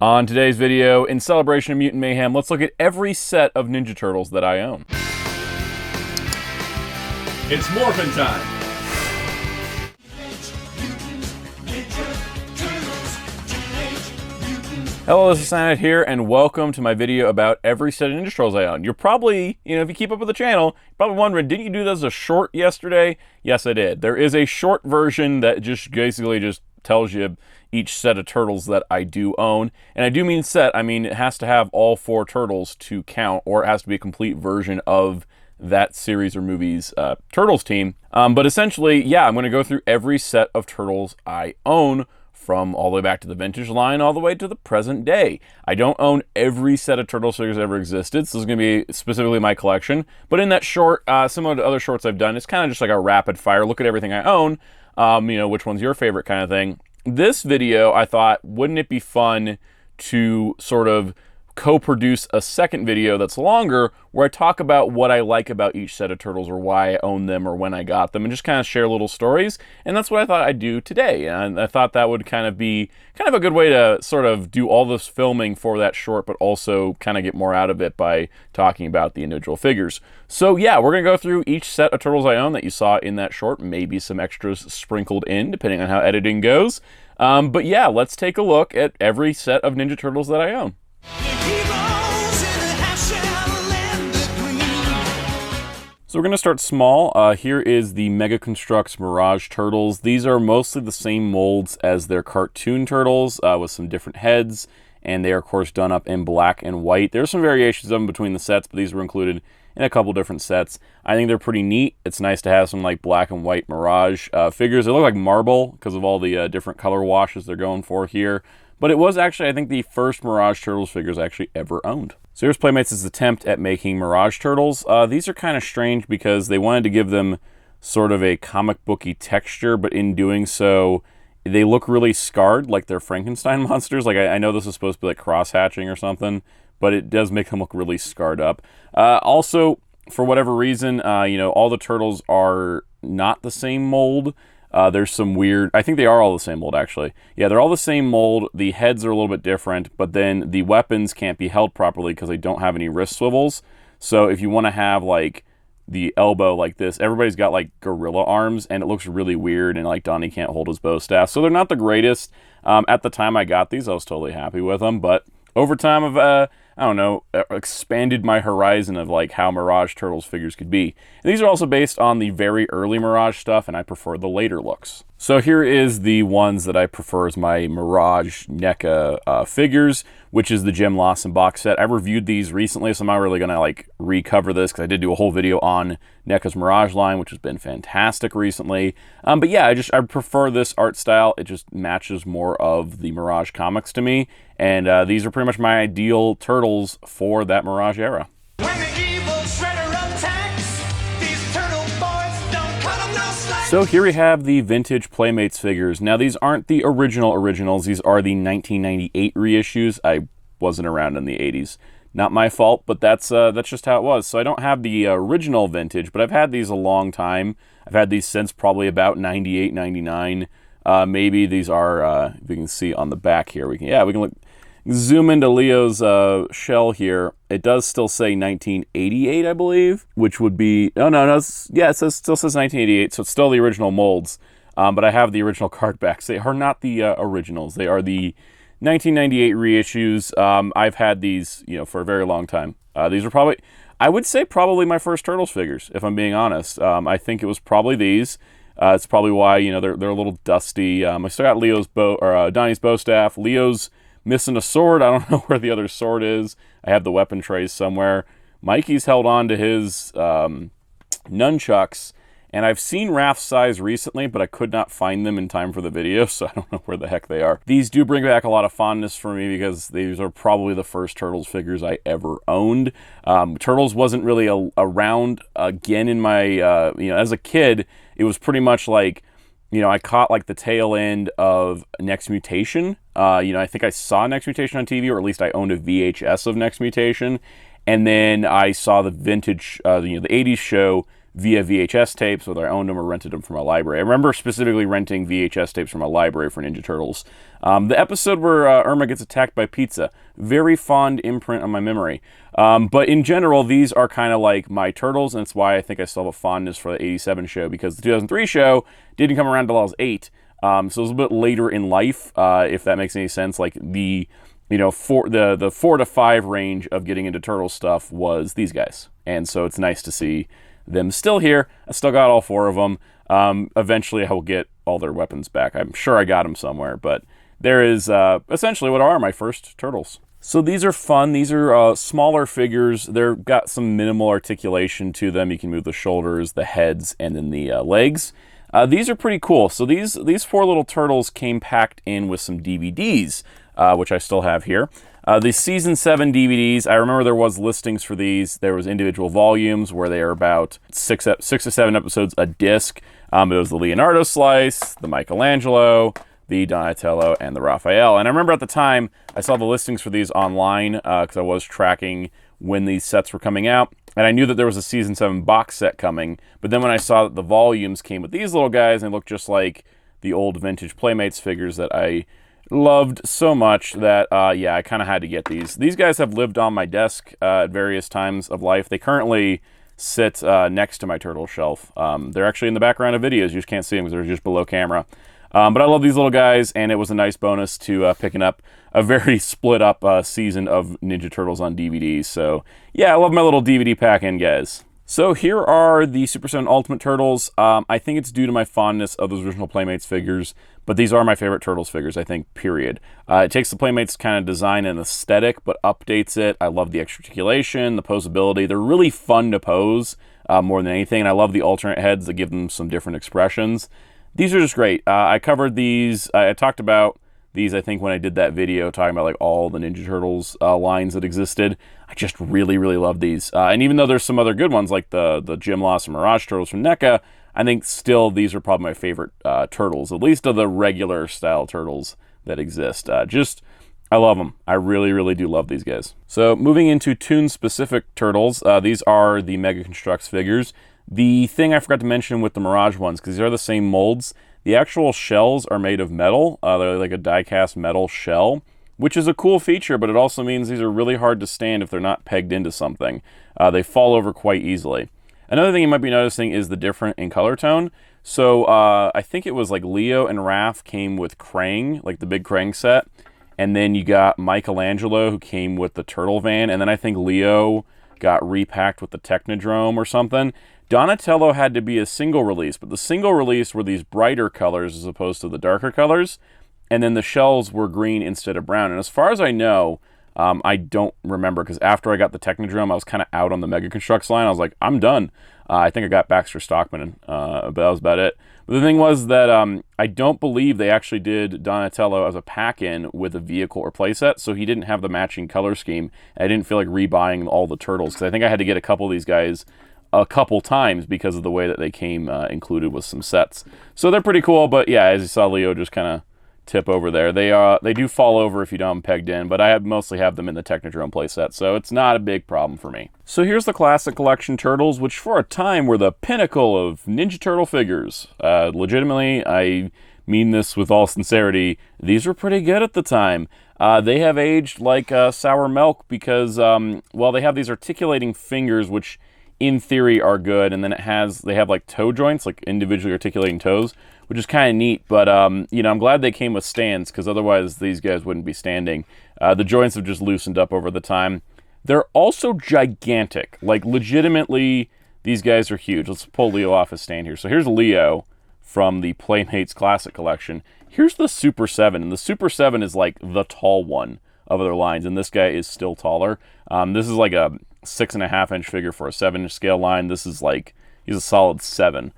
On today's video, in celebration of Mutant Mayhem, let's look at every set of Ninja Turtles that I own. It's morphin' time! Hello, this is Cyanide here, and welcome to my video about every set of Ninja Turtles I own. You're probably, if you keep up with the channel, you're probably wondering, didn't you do this as a short yesterday? Yes, I did. There is a short version that just basically just tells you each set of turtles that I do own. And I do mean set, I mean it has to have all 4 turtles to count, or it has to be a complete version of that series or movie's Turtles team. But essentially, yeah, I'm going to go through every set of turtles I own, from all the way back to the vintage line all the way to the present day. I don't own every set of Turtles figures that ever existed, so this is going to be specifically my collection. But in that short, similar to other shorts I've done, it's kind of just like a rapid fire look at everything I own, which one's your favorite kind of thing. This video, I thought, wouldn't it be fun to sort of co-produce a second video that's longer where I talk about what I like about each set of turtles, or why I own them, or when I got them, and just kind of share little stories. And that's what I thought I'd do today. And I thought that would kind of be a good way to sort of do all this filming for that short, but also kind of get more out of it by talking about the individual figures. So yeah, we're gonna go through each set of turtles I own that you saw in that short, maybe some extras sprinkled in depending on how editing goes. But yeah, let's take a look at every set of Ninja Turtles that I own. So we're going to start small. Here is the Mega Construx Mirage Turtles. These are mostly the same molds as their cartoon turtles, with some different heads, and they are of course done up in black and white. There's some variations of them between the sets, but these were included in a couple different sets. I think they're pretty neat. It's nice to have some like black and white Mirage figures. They look like marble because of all the different color washes they're going for here. But it was actually, I think, the first Mirage Turtles figures I actually ever owned. So here's Playmates' attempt at making Mirage Turtles. These are kind of strange because they wanted to give them sort of a comic booky texture, but in doing so, they look really scarred, like they're Frankenstein monsters. Like I know this is supposed to be like cross-hatching or something, but it does make them look really scarred up. Also, for whatever reason, all the turtles are not the same mold. There's some weird, I think they are all the same mold actually. Yeah, they're all the same mold. The heads are a little bit different, but then the weapons can't be held properly because they don't have any wrist swivels. So if you want to have like the elbow like this, everybody's got like gorilla arms, and it looks really weird, and like Donnie can't hold his bow staff. So they're not the greatest. At the time I got these, I was totally happy with them, but over time I've, expanded my horizon of like how Mirage Turtles figures could be. And these are also based on the very early Mirage stuff, and I prefer the later looks. So here is the ones that I prefer as my Mirage NECA figures, which is the Jim Lawson box set. I reviewed these recently, so I'm not really gonna like recover this because I did do a whole video on NECA's Mirage line, which has been fantastic recently. But yeah, I prefer this art style. It just matches more of the Mirage comics to me, and these are pretty much my ideal turtles for that Mirage era. So here we have the vintage Playmates figures. Now these aren't the originals, these are the 1998 reissues. I wasn't around in the 80s. Not my fault, but that's just how it was. So I don't have the original vintage, but I've had these a long time. I've had these since probably about 98, 99. Maybe these are, if we can see on the back here, we can look. Zoom into Leo's shell here. It does still say 1988, I believe, which would be, oh no, it still says 1988, so it's still the original molds, but I have the original card backs. They are not the originals. They are the 1998 reissues. I've had these, for a very long time. These are probably, I would say probably my first Turtles figures, if I'm being honest. I think it was probably these. It's probably why, they're a little dusty. I still got Leo's bow, or Donnie's bow staff. Leo's missing a sword. I don't know where the other sword is. I have the weapon trays somewhere. Mikey's held on to his nunchucks, and I've seen Raph's size recently, but I could not find them in time for the video, so I don't know where the heck they are. These do bring back a lot of fondness for me because these are probably the first Turtles figures I ever owned. Turtles wasn't really around again in my, as a kid, it was pretty much like, I caught like the tail end of Next Mutation. I think I saw Next Mutation on TV, or at least I owned a VHS of Next Mutation. And then I saw the vintage, the 80s show via VHS tapes, whether I owned them or rented them from a library. I remember specifically renting VHS tapes from a library for Ninja Turtles. The episode where Irma gets attacked by Pizza, very fond imprint on my memory. But in general, these are kind of like my Turtles, and it's why I think I still have a fondness for the 87 show, because the 2003 show didn't come around until I was 8. So it was a bit later in life, if that makes any sense. Like the 4 to 5 range of getting into Turtle stuff was these guys. And so it's nice to see them still here. I still got all 4 of them. Eventually I will get all their weapons back. I'm sure I got them somewhere, but there is essentially what are my first Turtles. So these are fun. These are smaller figures. They've got some minimal articulation to them. You can move the shoulders, the heads, and then the legs. These are pretty cool. So these 4 little turtles came packed in with some DVDs, which I still have here. The Season 7 DVDs, I remember there was listings for these. There was individual volumes where they are about 6 to 7 episodes a disc. It was the Leonardo slice, the Michelangelo, the Donatello, and the Raphael. And I remember at the time, I saw the listings for these online because I was tracking when these sets were coming out. And I knew that there was a Season 7 box set coming. But then when I saw that the volumes came with these little guys, and they looked just like the old vintage Playmates figures that I loved so much that, yeah, I kind of had to get these. These guys have lived on my desk at various times of life. They currently sit next to my turtle shelf. They're actually in the background of videos. You just can't see them because they're just below camera. But I love these little guys, and it was a nice bonus to picking up a very split up season of Ninja Turtles on DVD. So, yeah, I love my little DVD pack-in, guys. So here are the Super 7 Ultimate Turtles. I think it's due to my fondness of those original Playmates figures, but these are my favorite Turtles figures, I think, period. It takes the Playmates kind of design and aesthetic, but updates it. I love the extra articulation, the posability. They're really fun to pose more than anything, and I love the alternate heads that give them some different expressions. These are just great. I covered these. I talked about these, I think, when I did that video talking about like all the Ninja Turtles lines that existed. I just really, really love these. And even though there's some other good ones like the Jim Loss and Mirage Turtles from NECA, I think still these are probably my favorite Turtles, at least of the regular style Turtles that exist. I love them. I really, really do love these guys. So moving into Toon-specific Turtles, these are the Mega Construx figures. The thing I forgot to mention with the Mirage ones, because these are the same molds, the actual shells are made of metal. They're like a die-cast metal shell, which is a cool feature, but it also means these are really hard to stand if they're not pegged into something. They fall over quite easily. Another thing you might be noticing is the difference in color tone. So I think it was like Leo and Raph came with Krang, like the big Krang set. And then you got Michelangelo, who came with the Turtle Van. And then I think Leo got repacked with the Technodrome or something. Donatello had to be a single release, but the single release were these brighter colors as opposed to the darker colors, and then the shells were green instead of brown. And as far as I know, I don't remember, because after I got the Technodrome, I was kind of out on the Mega Construx line. I was like, I'm done. I think I got Baxter Stockman, but that was about it. But the thing was that I don't believe they actually did Donatello as a pack-in with a vehicle or playset, so he didn't have the matching color scheme. And I didn't feel like rebuying all the Turtles, because I think I had to get a couple of these guys a couple times because of the way that they came included with some sets. So they're pretty cool, but yeah, as you saw Leo just kind of tip over there. They do fall over if you don't have them pegged in, but I mostly have them in the Technodrome playset, so it's not a big problem for me. So here's the Classic Collection Turtles, which for a time were the pinnacle of Ninja Turtle figures. Legitimately, I mean this with all sincerity, these were pretty good at the time. They have aged like sour milk because, well, they have these articulating fingers, which in theory are good, and then they have like toe joints, like individually articulating toes, which is kind of neat. But you know, I'm glad they came with stands, because otherwise these guys wouldn't be standing. The joints have just loosened up over the time. They're also gigantic, like legitimately these guys are huge. Let's pull Leo off his stand here. So here's Leo from the Playmates Classic Collection. Here's the Super 7, and the Super 7 is like the tall one of their lines, and this guy is still taller. This is like a 6.5-inch figure for a 7-inch scale line. This is like, he's a solid 7.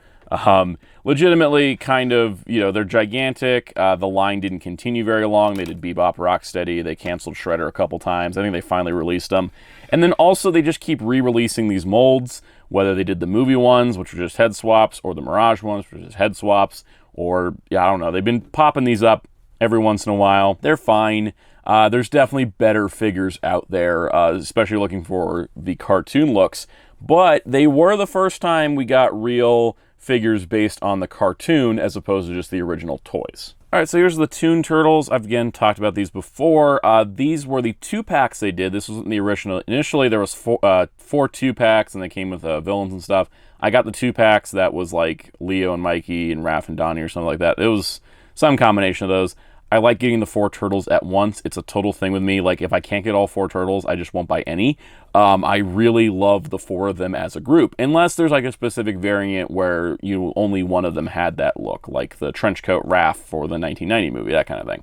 Legitimately, kind of, you know, they're gigantic. The line didn't continue very long. They did Bebop, Rocksteady. They canceled Shredder a couple times. I think they finally released them. And then also they just keep re-releasing these molds, whether they did the movie ones, which were just head swaps, or the Mirage ones, which were just head swaps, or, yeah, I don't know. They've been popping these up every once in a while. They're fine. There's definitely better figures out there, especially looking for the cartoon looks. But they were the first time we got real figures based on the cartoon as opposed to just the original toys. All right, so here's the Toon Turtles. I've again talked about these before. These were the 2-packs they did. This wasn't the original. Initially, there was four 2-packs, and they came with villains and stuff. I got the 2-packs that was like Leo and Mikey and Raph and Donnie or something like that. It was some combination of those. I like getting the 4 turtles at once. It's a total thing with me. Like, if I can't get all 4 turtles, I just won't buy any. I really love the 4 of them as a group, unless there's like a specific variant where only one of them had that look, like the trench coat Raph for the 1990 movie, that kind of thing.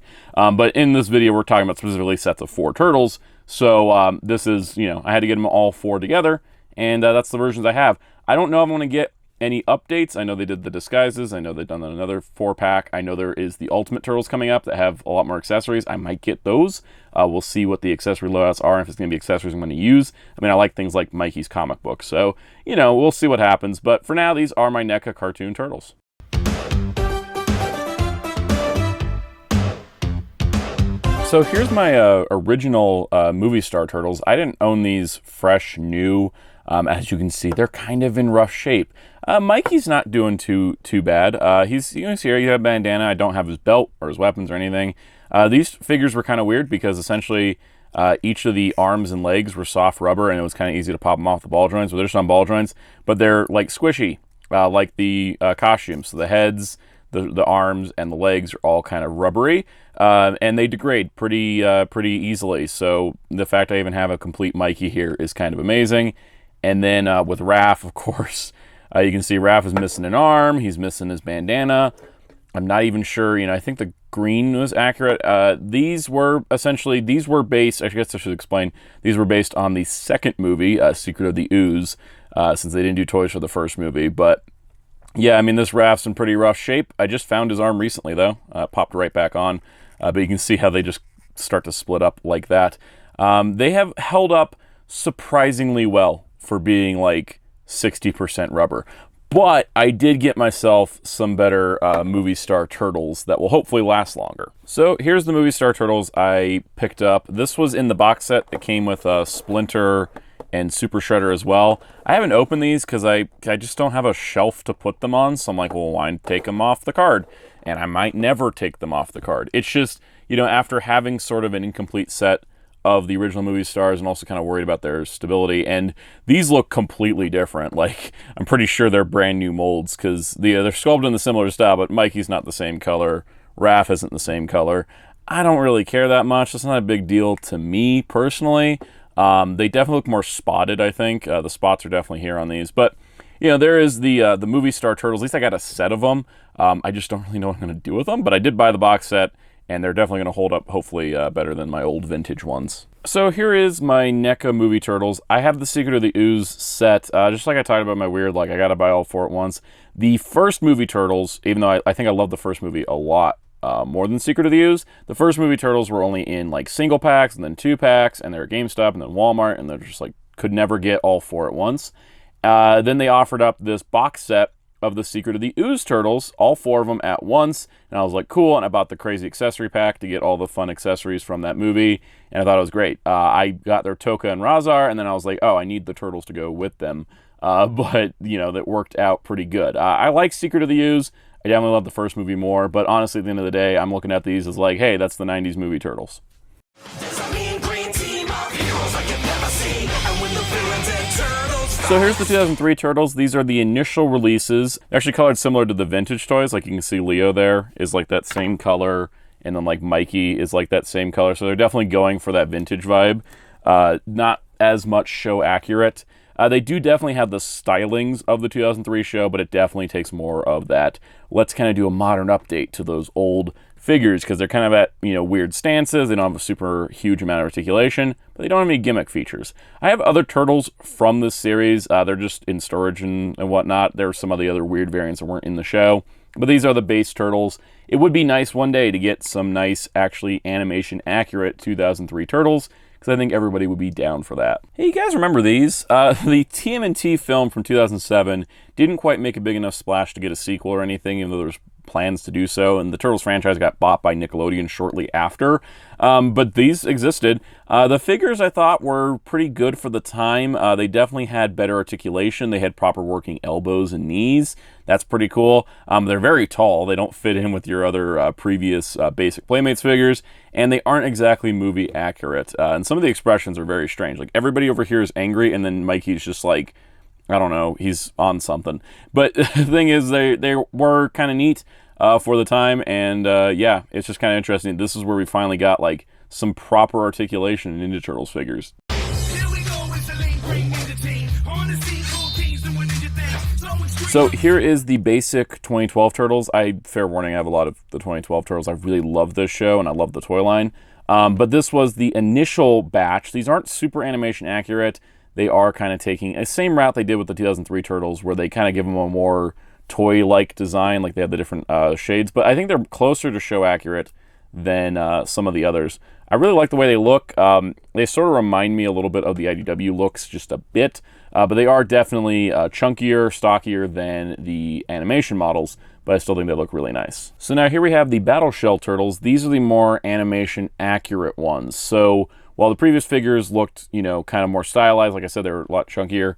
But in this video, we're talking about specifically sets of 4 turtles. So this is, I had to get them all 4 together, and that's the versions I have. I don't know if I'm going to get any updates. I know they did the disguises. I know they've done another 4-pack. I know there is the Ultimate Turtles coming up that have a lot more accessories. I might get those. We'll see what the accessory loadouts are, if it's going to be accessories I'm going to use. I mean, I like things like Mikey's comic book, so, we'll see what happens. But for now, these are my NECA cartoon turtles. So here's my original Movie Star Turtles. I didn't own these fresh, new. As you can see, they're kind of in rough shape. Mikey's not doing too bad. He's here. You have a bandana. I don't have his belt or his weapons or anything. These figures were kind of weird because essentially each of the arms and legs were soft rubber, and it was kind of easy to pop them off the ball joints. But they're just on ball joints, but they're like squishy, like the costumes. So the heads, the arms, and the legs are all kind of rubbery, and they degrade pretty easily. So the fact I even have a complete Mikey here is kind of amazing. And then with Raph, of course, you can see Raph is missing an arm. He's missing his bandana. I'm not even sure, I think the green was accurate. These were based, I guess I should explain, these were based on the second movie, Secret of the Ooze, since they didn't do toys for the first movie. But yeah, I mean, this Raph's in pretty rough shape. I just found his arm recently, though. Popped right back on. But you can see how they just start to split up like that. They have held up surprisingly well for being like 60% rubber. But I did get myself some better Movie Star Turtles that will hopefully last longer. So here's the Movie Star Turtles I picked up. This was in the box set. It came with Splinter and Super Shredder as well. I haven't opened these because I just don't have a shelf to put them on. So I'm like, well, why take them off the card? And I might never take them off the card. It's just, after having sort of an incomplete set of the original Movie Stars, and also kind of worried about their stability, and these look completely different. Like, I'm pretty sure they're brand new molds because they're sculpted in the similar style, but Mikey's not the same color, Raph isn't the same color. I don't really care that much. It's not a big deal to me personally. They definitely look more spotted, I think. The spots are definitely here on these, but there is the Movie Star Turtles. At least I got a set of them. I just don't really know what I'm going to do with them, but I did buy the box set, and they're definitely going to hold up, hopefully, better than my old vintage ones. So here is my NECA Movie Turtles. I have the Secret of the Ooze set. Just like I talked about my weird, like, I got to buy all 4 at once. The first Movie Turtles, even though I think I love the first movie a lot more than Secret of the Ooze, the first Movie Turtles were only in, like, single packs, and then 2-packs, and they were at GameStop, and then Walmart, and they're just, like, could never get all 4 at once. Then they offered up this box set of the Secret of the Ooze Turtles, all 4 of them at once, and I was like, cool, and I bought the crazy accessory pack to get all the fun accessories from that movie, and I thought it was great. I got their Tokka and Rahzar, and then I was like, oh, I need the Turtles to go with them, but, that worked out pretty good. I like Secret of the Ooze. I definitely love the first movie more, but honestly, at the end of the day, I'm looking at these as like, hey, that's the 90s movie Turtles. So here's the 2003 Turtles. These are the initial releases. They're actually colored similar to the vintage toys. Like you can see Leo there is like that same color, and then like Mikey is like that same color. So they're definitely going for that vintage vibe. Not as much show accurate. They do definitely have the stylings of the 2003 show, but it definitely takes more of that. Let's kind of do a modern update to those old figures because they're kind of at weird stances. They don't have a super huge amount of articulation, but they don't have any gimmick features. I have other Turtles from this series. They're just in storage and whatnot. There are some of the other weird variants that weren't in the show, but these are the base Turtles. It would be nice one day to get some nice, actually animation accurate 2003 Turtles, because I think everybody would be down for that. Hey, you guys remember these? The TMNT film from 2007 didn't quite make a big enough splash to get a sequel or anything, even though there's plans to do so, and the Turtles franchise got bought by Nickelodeon shortly after. But these existed. The figures I thought were pretty good for the time. They definitely had better articulation. They had proper working elbows and knees. That's pretty cool. They're very tall. They don't fit in with your other previous basic Playmates figures, and they aren't exactly movie accurate. And some of the expressions are very strange. Like, everybody over here is angry, and then Mikey's just like, I don't know, he's on something. But the thing is, they were kind of neat for the time, and yeah, it's just kind of interesting. This is where we finally got like some proper articulation in Ninja Turtles figures. So here is the basic 2012 Turtles. Fair warning, I have a lot of the 2012 Turtles. I really love this show, and I love the toy line. But this was the initial batch. These aren't super animation accurate. They are kind of taking a same route they did with the 2003 Turtles, where they kind of give them a more toy-like design, like they have the different shades. But I think they're closer to show accurate than some of the others. I really like the way they look. They sort of remind me a little bit of the IDW looks, just a bit. But they are definitely chunkier, stockier than the animation models, but I still think they look really nice. So now here we have the Battle Shell Turtles. These are the more animation accurate ones. So while the previous figures looked, you know, kind of more stylized, like I said, they were a lot chunkier.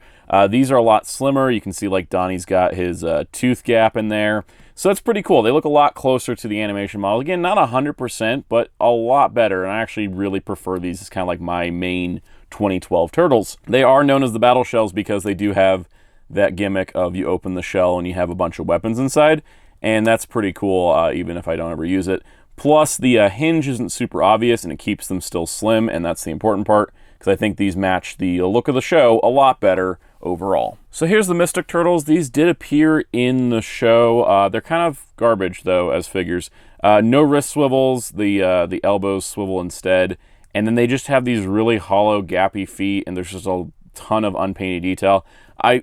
These are a lot slimmer. You can see like Donnie's got his tooth gap in there. So that's pretty cool. They look a lot closer to the animation model. Again, not 100%, but a lot better. And I actually really prefer these as kind of like my main 2012 Turtles. They are known as the Battle Shells because they do have that gimmick of you open the shell and you have a bunch of weapons inside. And that's pretty cool, even if I don't ever use it. Plus, the hinge isn't super obvious, and it keeps them still slim, and that's the important part, because I think these match the look of the show a lot better overall. So here's the Mystic Turtles. These did appear in the show. They're kind of garbage, though, as figures. No wrist swivels. The elbows swivel instead. And then they just have these really hollow, gappy feet, and there's just a ton of unpainted detail. I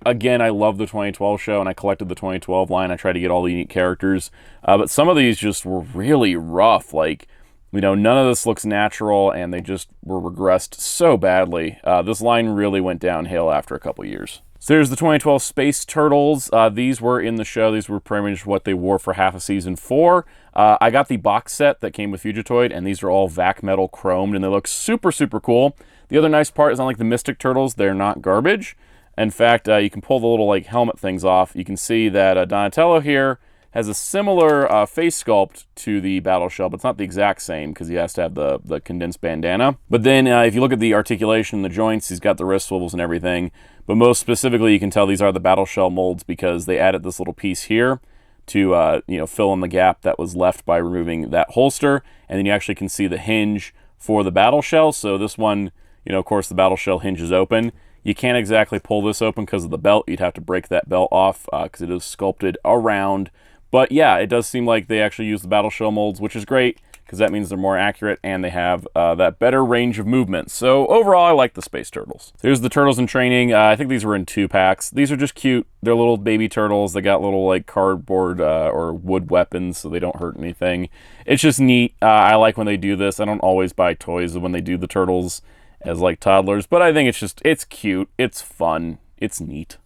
love the 2012 show, and I collected the 2012 line. I tried to get all the unique characters, but some of these just were really rough. Like, you know, none of this looks natural, and they just were regressed so badly. This line really went downhill after a couple years. So there's the 2012 Space Turtles. These were in the show. These were pretty much what they wore for half of season 4. I got the box set that came with Fugitoid, and these are all vac metal chromed, and they look super, super cool. The other nice part is, unlike the Mystic Turtles, they're not garbage. In fact, you can pull the little like helmet things off. You can see that Donatello here has a similar face sculpt to the Battle Shell, but it's not the exact same because he has to have the condensed bandana. But then if you look at the articulation, the joints, he's got the wrist swivels and everything. But most specifically, you can tell these are the Battle Shell molds because they added this little piece here to fill in the gap that was left by removing that holster. And then you actually can see the hinge for the Battle Shell. So this one, of course, the Battle Shell hinge is open. You can't exactly pull this open because of the belt. You'd have to break that belt off because it is sculpted around. But yeah, it does seem like they actually use the Battle Shell molds, which is great because that means they're more accurate and they have that better range of movement. So overall, I like the Space Turtles. So here's the Turtles in Training. I think these were in 2 packs. These are just cute. They're little baby turtles. They got little like cardboard or wood weapons so they don't hurt anything. It's just neat. I like when they do this. I don't always buy toys when they do the turtles as like toddlers, but I think it's cute, it's fun, it's neat.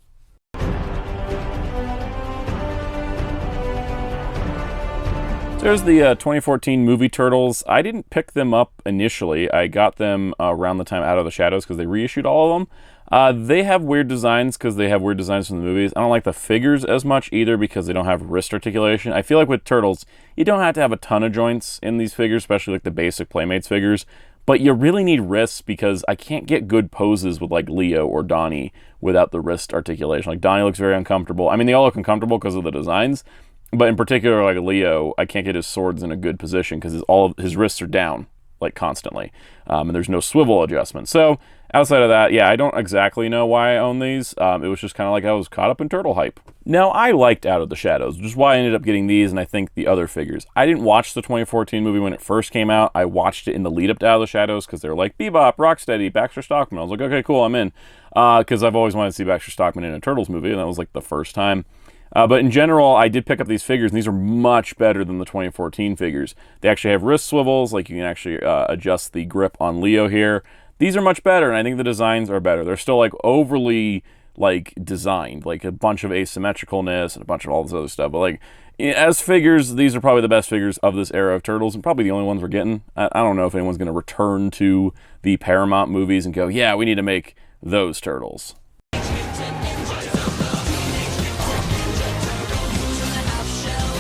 So there's the 2014 movie Turtles. I didn't pick them up initially. I got them around the time Out of the Shadows because they reissued all of them. They have weird designs because they have weird designs from the movies. I don't like the figures as much either because they don't have wrist articulation. I feel like with Turtles, you don't have to have a ton of joints in these figures, especially like the basic Playmates figures. But you really need wrists because I can't get good poses with like Leo or Donnie without the wrist articulation. Like Donnie looks very uncomfortable. I mean, they all look uncomfortable because of the designs, but in particular, like Leo, I can't get his swords in a good position because all of his wrists are down like constantly, and there's no swivel adjustment. So outside of that, yeah, I don't exactly know why I own these. It was just kind of like I was caught up in turtle hype. Now, I liked Out of the Shadows, which is why I ended up getting these, and I think the other figures. I didn't watch the 2014 movie when it first came out. I watched it in the lead up to Out of the Shadows because they're like Bebop, Rocksteady, Baxter Stockman. I was like, okay, cool, I'm in. Because I've always wanted to see Baxter Stockman in a Turtles movie, and that was like the first time. But in general, I did pick up these figures, and these are much better than the 2014 figures. They actually have wrist swivels, like you can actually adjust the grip on Leo here. These are much better, and I think the designs are better. They're still like overly like designed, like a bunch of asymmetricalness and a bunch of all this other stuff. But like As figures, these are probably the best figures of this era of Turtles, and probably the only ones we're getting. I don't know if anyone's going to return to the Paramount movies and go, yeah, we need to make those Turtles.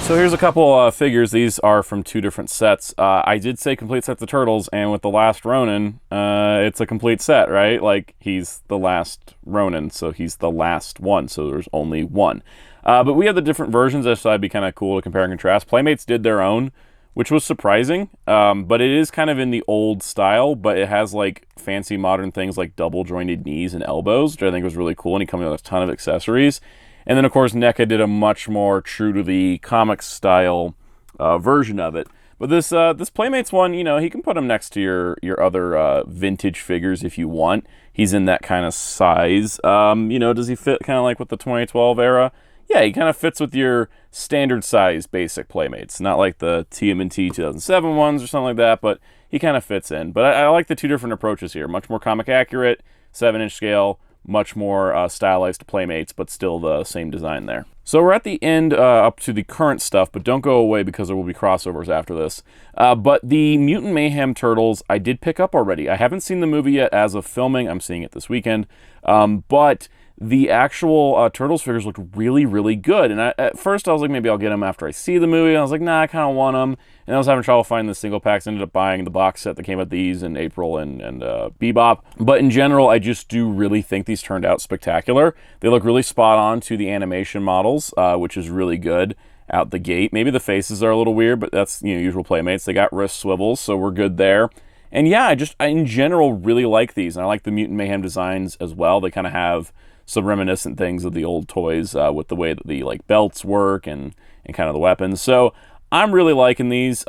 So here's a couple figures. These are from two different sets. I did say complete sets of Turtles, and with The Last Ronin, it's a complete set, right? Like, he's the last Ronin, so he's the last one, so there's only one. But we have the different versions. I thought it'd be kind of cool to compare and contrast. Playmates did their own, which was surprising, but it is kind of in the old style, but it has like fancy modern things like double jointed knees and elbows, which I think was really cool, and he comes with a ton of accessories. And then, of course, NECA did a much more true to the comic style version of it. But this Playmates one, you know, he can put him next to your other vintage figures if you want. He's in that kind of size. You know, does he fit kind of like with the 2012 era? Yeah, he kind of fits with your standard size basic Playmates. Not like the TMNT 2007 ones or something like that, but he kind of fits in. But I like the two different approaches here. Much more comic accurate, 7-inch scale, much more stylized Playmates, but still the same design there. So we're at the end up to the current stuff, but don't go away because there will be crossovers after this. But the Mutant Mayhem Turtles I did pick up already. I haven't seen the movie yet as of filming. I'm seeing it this weekend. But the actual Turtles figures looked really, really good. And at first I was like, maybe I'll get them after I see the movie. And I was like, nah, I kind of want them. And I was having trouble finding the single packs. Ended up buying the box set that came with these in April and Bebop. But in general, I just do really think these turned out spectacular. They look really spot on to the animation models, which is really good out the gate. Maybe the faces are a little weird, but that's, you know, usual Playmates. They got wrist swivels, so we're good there. And yeah, I in general really like these. And I like the Mutant Mayhem designs as well. They kind of have some reminiscent things of the old toys with the way that the like belts work and kind of the weapons. So I'm really liking these.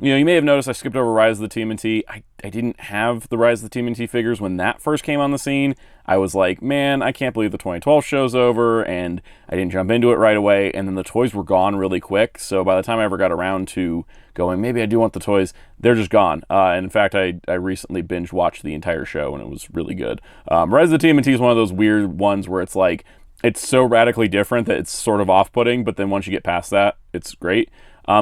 You know, you may have noticed I skipped over Rise of the TMNT. I didn't have the Rise of the TMNT figures when that first came on the scene. I was like, man, I can't believe the 2012 show's over, and I didn't jump into it right away, and then the toys were gone really quick, so by the time I ever got around to going, maybe I do want the toys, they're just gone. And in fact, I recently binge-watched the entire show, and it was really good. Rise of the TMNT is one of those weird ones where it's like, it's so radically different that it's sort of off-putting, but then once you get past that, it's great.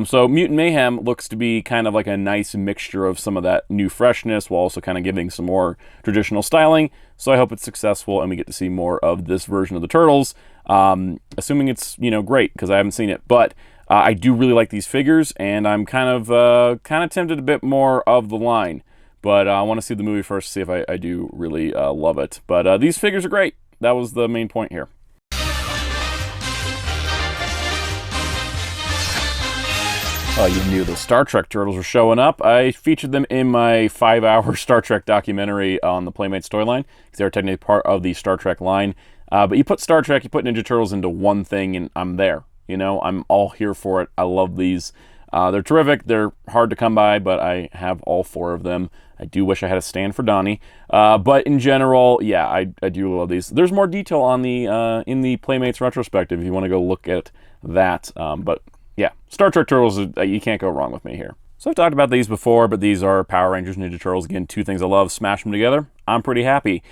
So Mutant Mayhem looks to be kind of like a nice mixture of some of that new freshness while also kind of giving some more traditional styling. So I hope it's successful and we get to see more of this version of the Turtles, assuming it's, you know, great because I haven't seen it. But I do really like these figures, and I'm kind of tempted a bit more of the line. But I want to see the movie first to see if I do really love it. But these figures are great. That was the main point here. You knew the Star Trek Turtles were showing up. I featured them in my 5-hour Star Trek documentary on the Playmates storyline, because they're technically part of the Star Trek line. But you put Star Trek, you put Ninja Turtles into one thing, and I'm there. You know, I'm all here for it. I love these. They're terrific. They're hard to come by, but I have all 4 of them. I do wish I had a stand for Donnie. But in general, yeah, I do love these. There's more detail on the in the Playmates retrospective if you want to go look at that. But yeah, Star Trek Turtles, you can't go wrong with me here. So I've talked about these before, but these are Power Rangers, Ninja Turtles. Again, 2 things I love. Smash them together. I'm pretty happy.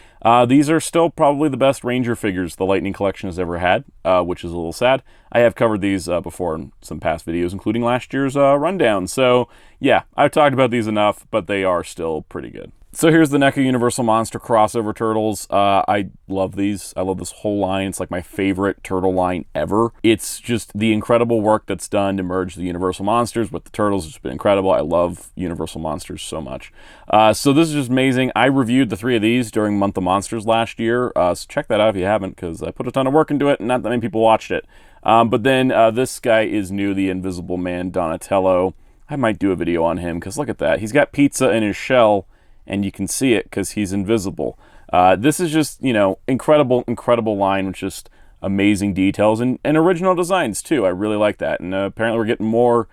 These are still probably the best Ranger figures the Lightning Collection has ever had, which is a little sad. I have covered these before in some past videos, including last year's rundown. So yeah, I've talked about these enough, but they are still pretty good. So here's the NECA Universal Monster crossover Turtles. I love these. I love this whole line. It's like my favorite turtle line ever. It's just the incredible work that's done to merge the Universal Monsters with the Turtles. It's been incredible. I love Universal Monsters so much. So this is just amazing. I reviewed the 3 of these during Month of Monsters last year. So check that out if you haven't, because I put a ton of work into it and not that many people watched it. But then this guy is new, the Invisible Man Donatello. I might do a video on him, because look at that. He's got pizza in his shell, and you can see it because he's invisible. This is just, you know, incredible line with just amazing details and original designs too. I really like that. And apparently we're getting more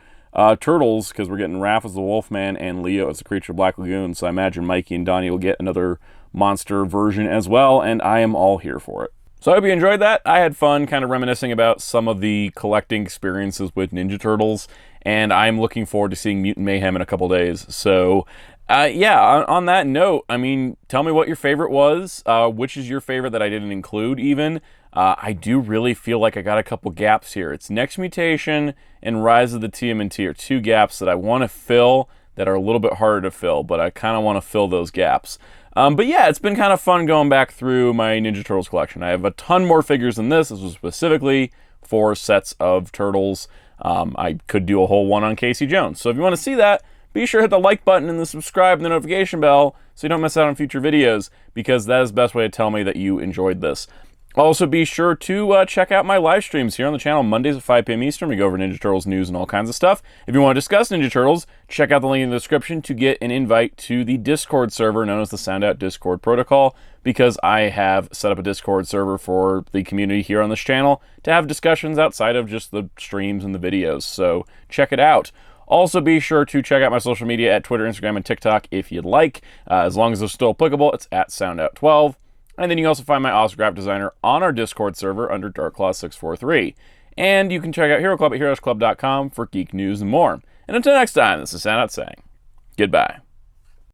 turtles, because we're getting Raph as the Wolfman and Leo as the Creature of Black Lagoon. So I imagine Mikey and Donnie will get another monster version as well, and I am all here for it. So I hope you enjoyed that. I had fun kind of reminiscing about some of the collecting experiences with Ninja Turtles, and I'm looking forward to seeing Mutant Mayhem in a couple days. So yeah, on that note, I mean, tell me what your favorite was. Which is your favorite that I didn't include even? I do really feel like I got a couple gaps here. It's Next Mutation and Rise of the TMNT are two gaps that I want to fill that are a little bit harder to fill, but I kind of want to fill those gaps. But yeah, it's been kind of fun going back through my Ninja Turtles collection. I have a ton more figures than this. This was specifically 4 sets of Turtles. I could do a whole one on Casey Jones. So if you want to see that, be sure to hit the like button and the subscribe and the notification bell so you don't miss out on future videos, because that is the best way to tell me that you enjoyed this. Also, be sure to check out my live streams here on the channel Mondays at 5 p.m. Eastern. We go over Ninja Turtles news and all kinds of stuff. If you want to discuss Ninja Turtles, check out the link in the description to get an invite to the Discord server known as the SoundOut Discord Protocol, because I have set up a Discord server for the community here on this channel to have discussions outside of just the streams and the videos. So check it out. Also, be sure to check out my social media at Twitter, Instagram, and TikTok if you'd like. As long as they're still applicable, it's at SoundOut12. And then you can also find my autograph designer on our Discord server under DarkClaw643. And you can check out Hero Club at heroesclub.com for geek news and more. And until next time, this is SoundOut saying goodbye.